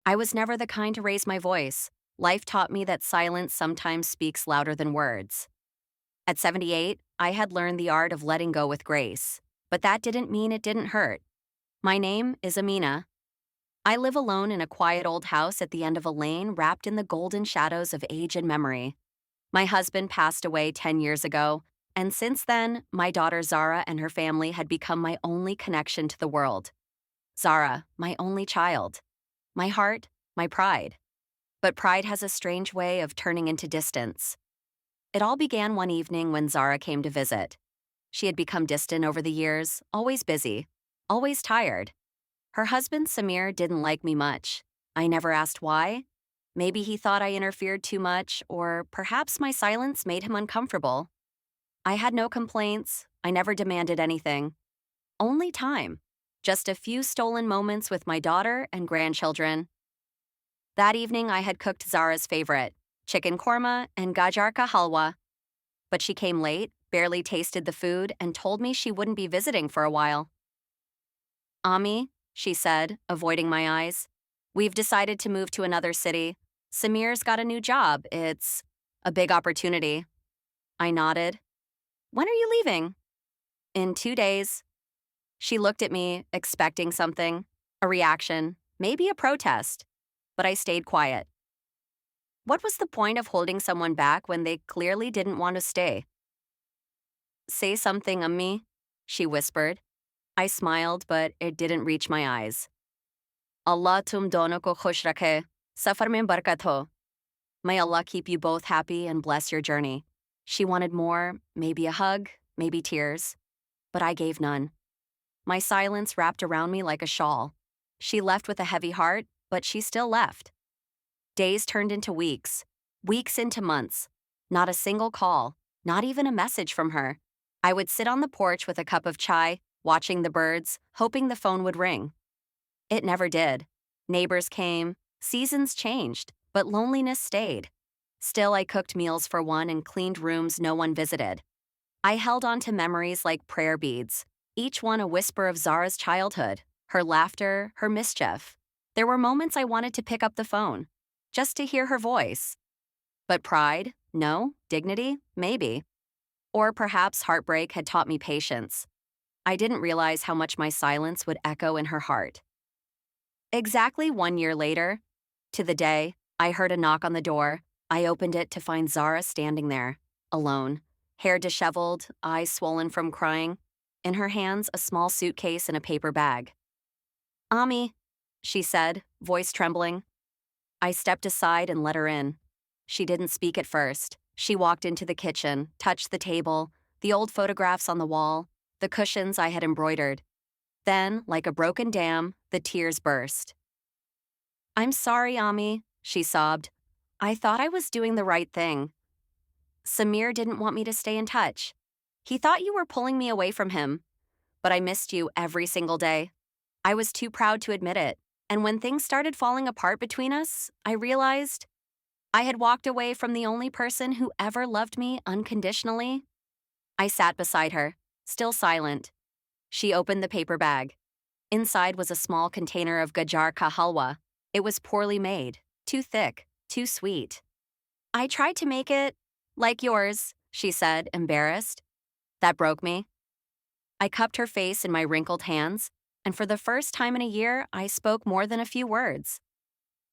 I was never the kind to raise my voice. Life taught me that silence sometimes speaks louder than words. At 78, I had learned the art of letting go with grace. But that didn't mean it didn't hurt. My name is Amina. I live alone in a quiet old house at the end of a lane wrapped in the golden shadows of age and memory. My husband passed away 10 years ago, and since then, my daughter Zara and her family had become my only connection to the world. Zara, my only child. My heart, my pride. But pride has a strange way of turning into distance. It all began one evening when Zara came to visit. She had become distant over the years, always busy, always tired. Her husband, Samir, didn't like me much. I never asked why. Maybe he thought I interfered too much, or perhaps my silence made him uncomfortable. I had no complaints. I never demanded anything. Only time. Just a few stolen moments with my daughter and grandchildren. That evening, I had cooked Zara's favorite, chicken korma and gajar ka halwa. But she came late, barely tasted the food, and told me she wouldn't be visiting for a while. Ami, she said, avoiding my eyes, we've decided to move to another city. Samir's got a new job. It's a big opportunity. I nodded. When are you leaving? In 2 days. She looked at me, expecting something, a reaction, maybe a protest. But I stayed quiet. What was the point of holding someone back when they clearly didn't want to stay? Say something, Ammi, she whispered. I smiled, but it didn't reach my eyes. Allah tum dono ko khush rakhe, safar mein barakat ho. May Allah keep you both happy and bless your journey. She wanted more, maybe a hug, maybe tears. But I gave none. My silence wrapped around me like a shawl. She left with a heavy heart, but she still left. Days turned into weeks, weeks into months. Not a single call, not even a message from her. I would sit on the porch with a cup of chai, watching the birds, hoping the phone would ring. It never did. Neighbors came, seasons changed, but loneliness stayed. Still, I cooked meals for one and cleaned rooms no one visited. I held on to memories like prayer beads, each one a whisper of Zara's childhood, her laughter, her mischief. There were moments I wanted to pick up the phone, just to hear her voice. But pride? No. Dignity? Maybe. Or perhaps heartbreak had taught me patience. I didn't realize how much my silence would echo in her heart. Exactly 1 year later, to the day, I heard a knock on the door. I opened it to find Zara standing there, alone, hair disheveled, eyes swollen from crying, in her hands a small suitcase and a paper bag. Ami, she said, voice trembling. I stepped aside and let her in. She didn't speak at first. She walked into the kitchen, touched the table, the old photographs on the wall, the cushions I had embroidered. Then, like a broken dam, the tears burst. I'm sorry, Ami, she sobbed. I thought I was doing the right thing. Samir didn't want me to stay in touch. He thought you were pulling me away from him. But I missed you every single day. I was too proud to admit it. And when things started falling apart between us, I realized I had walked away from the only person who ever loved me unconditionally. I sat beside her, still silent. She opened the paper bag. Inside was a small container of gajar ka halwa. It was poorly made, too thick, too sweet. I tried to make it like yours, she said, embarrassed. That broke me. I cupped her face in my wrinkled hands, and for the first time in a year, I spoke more than a few words.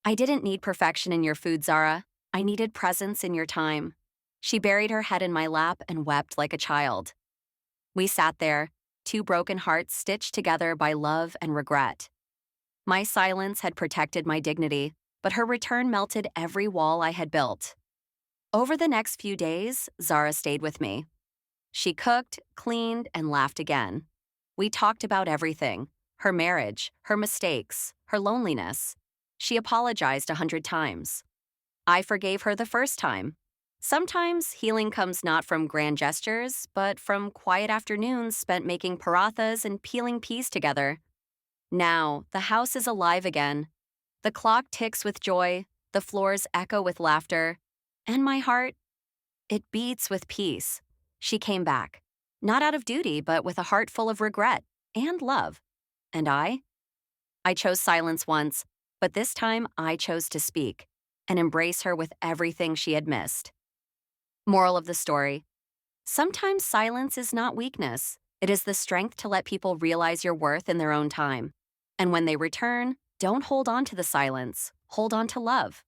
I didn't need perfection in your food, Zara. I needed presence in your time. She buried her head in my lap and wept like a child. We sat there, two broken hearts stitched together by love and regret. My silence had protected my dignity, but her return melted every wall I had built. Over the next few days, Zara stayed with me. She cooked, cleaned, and laughed again. We talked about everything: her marriage, her mistakes, her loneliness. She apologized 100 times. I forgave her the first time. Sometimes healing comes not from grand gestures, but from quiet afternoons spent making parathas and peeling peas together. Now, the house is alive again. The clock ticks with joy, the floors echo with laughter, and my heart, it beats with peace. She came back, not out of duty, but with a heart full of regret and love. And I chose silence once, But this time, I chose to speak and embrace her with everything she had missed. Moral of the story: sometimes silence is not weakness, it is the strength to let people realize your worth in their own time. And when they return, don't hold on to the silence, hold on to love.